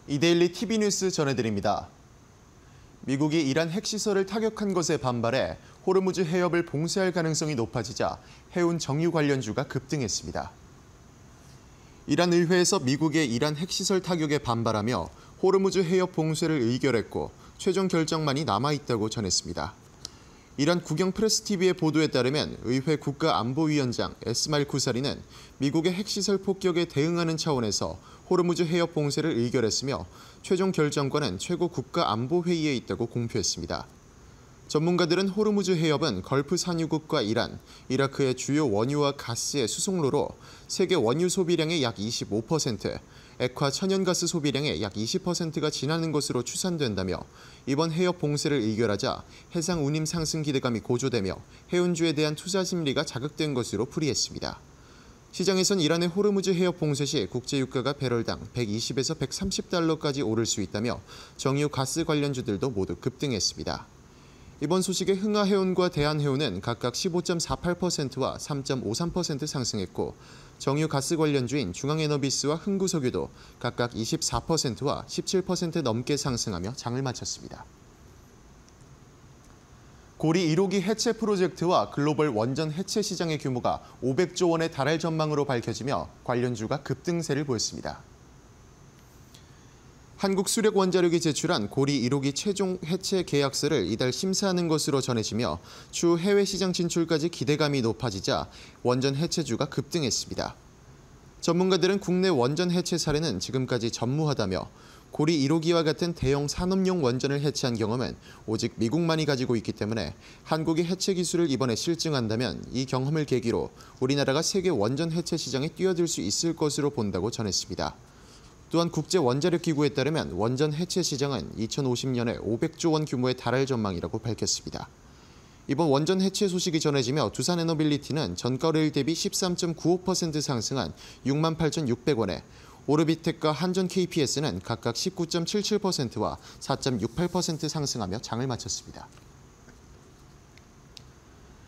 이데일리 TV뉴스 전해드립니다. 미국이 이란 핵시설을 타격한 것에 반발해 호르무즈 해협을 봉쇄할 가능성이 높아지자 해운 정유 관련주가 급등했습니다. 이란 의회에서 미국의 이란 핵시설 타격에 반발하며 호르무즈 해협 봉쇄를 의결했고 최종 결정만이 남아있다고 전했습니다. 이란 국영 프레스TV의 보도에 따르면 의회 국가안보위원장 에스마일 쿠사리는 미국의 핵시설 폭격에 대응하는 차원에서 호르무즈 해협 봉쇄를 의결했으며 최종 결정권은 최고 국가안보회의에 있다고 공표했습니다. 전문가들은 호르무즈 해협은 걸프 산유국과 이란, 이라크의 주요 원유와 가스의 수송로로 세계 원유 소비량의 약 25%, 액화 천연가스 소비량의 약 20%가 지나는 것으로 추산된다며 이번 해협 봉쇄를 의결하자 해상 운임 상승 기대감이 고조되며 해운주에 대한 투자 심리가 자극된 것으로 풀이했습니다. 시장에선 이란의 호르무즈 해협 봉쇄 시 국제유가가 배럴당 120에서 130달러까지 오를 수 있다며 정유 가스 관련주들도 모두 급등했습니다. 이번 소식에 흥하해운과 대한해운은 각각 15.48%와 3.53% 상승했고 정유 가스 관련주인 중앙에너비스와 흥구석유도 각각 24%와 17% 넘게 상승하며 장을 마쳤습니다. 고리 1호기 해체 프로젝트와 글로벌 원전 해체 시장의 규모가 500조 원에 달할 전망으로 밝혀지며 관련주가 급등세를 보였습니다. 한국수력원자력이 제출한 고리 1호기 최종 해체 계약서를 이달 심사하는 것으로 전해지며 추후 해외 시장 진출까지 기대감이 높아지자 원전 해체주가 급등했습니다. 전문가들은 국내 원전 해체 사례는 지금까지 전무하다며 고리 1호기와 같은 대형 산업용 원전을 해체한 경험은 오직 미국만이 가지고 있기 때문에 한국이 해체 기술을 이번에 실증한다면 이 경험을 계기로 우리나라가 세계 원전 해체 시장에 뛰어들 수 있을 것으로 본다고 전했습니다. 또한 국제원자력기구에 따르면 원전 해체 시장은 2050년에 500조 원 규모에 달할 전망이라고 밝혔습니다. 이번 원전 해체 소식이 전해지며 두산에너빌리티는 전가율 대비 13.95% 상승한 68,600원에 오르비텍과 한전 KPS는 각각 19.77%와 4.68% 상승하며 장을 마쳤습니다.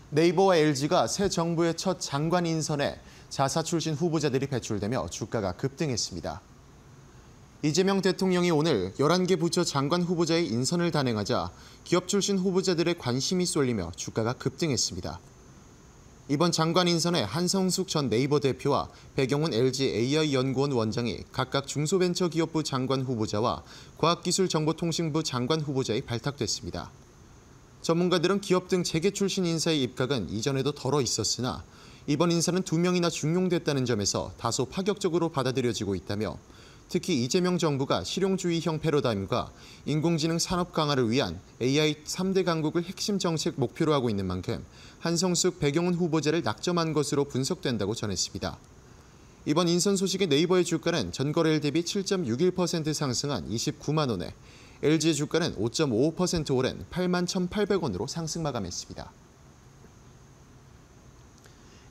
네이버와 LG가 새 정부의 첫 장관 인선에 자사 출신 후보자들이 배출되며 주가가 급등했습니다. 이재명 대통령이 오늘 11개 부처 장관 후보자의 인선을 단행하자 기업 출신 후보자들의 관심이 쏠리며 주가가 급등했습니다. 이번 장관 인선에 한성숙 전 네이버 대표와 백영훈 LG AI연구원 원장이 각각 중소벤처기업부 장관 후보자와 과학기술정보통신부 장관 후보자에 발탁됐습니다. 전문가들은 기업 등 재계 출신 인사의 입각은 이전에도 덜어 있었으나 이번 인사는 2명이나 중용됐다는 점에서 다소 파격적으로 받아들여지고 있다며 특히 이재명 정부가 실용주의형 패러다임과 인공지능 산업 강화를 위한 AI 3대 강국을 핵심 정책 목표로 하고 있는 만큼 한성숙, 백영훈 후보자를 낙점한 것으로 분석된다고 전했습니다. 이번 인선 소식에 네이버의 주가는 전거래일 대비 7.61% 상승한 29만 원에 LG의 주가는 5.55% 오른 8만 1,800원으로 상승 마감했습니다.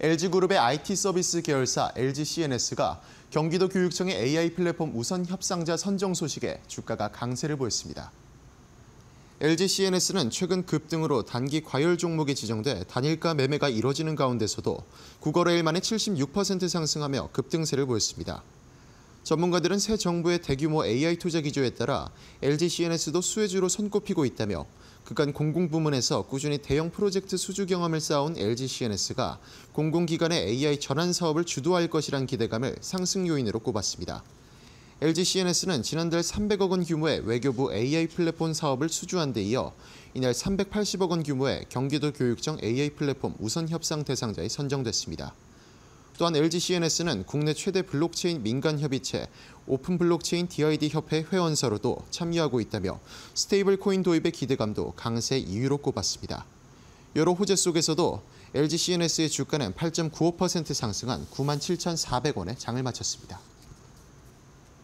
LG그룹의 IT 서비스 계열사 LG CNS가 경기도 교육청의 AI 플랫폼 우선 협상자 선정 소식에 주가가 강세를 보였습니다. LG CNS는 최근 급등으로 단기 과열 종목에 지정돼 단일가 매매가 이뤄지는 가운데서도 9거래일 만에 76% 상승하며 급등세를 보였습니다. 전문가들은 새 정부의 대규모 AI 투자 기조에 따라 LG CNS도 수혜주로 손꼽히고 있다며 그간 공공부문에서 꾸준히 대형 프로젝트 수주 경험을 쌓아온 LG CNS가 공공기관의 AI 전환 사업을 주도할 것이란 기대감을 상승 요인으로 꼽았습니다. LG CNS는 지난달 300억 원 규모의 외교부 AI 플랫폼 사업을 수주한 데 이어 이날 380억 원 규모의 경기도 교육청 AI 플랫폼 우선 협상 대상자에 선정됐습니다. 또한 LG CNS는 국내 최대 블록체인 민간 협의체 오픈 블록체인 DID 협회 회원사로도 참여하고 있다며 스테이블 코인 도입의 기대감도 강세 이유로 꼽았습니다. 여러 호재 속에서도 LG CNS의 주가는 8.95% 상승한 97,400원에 장을 마쳤습니다.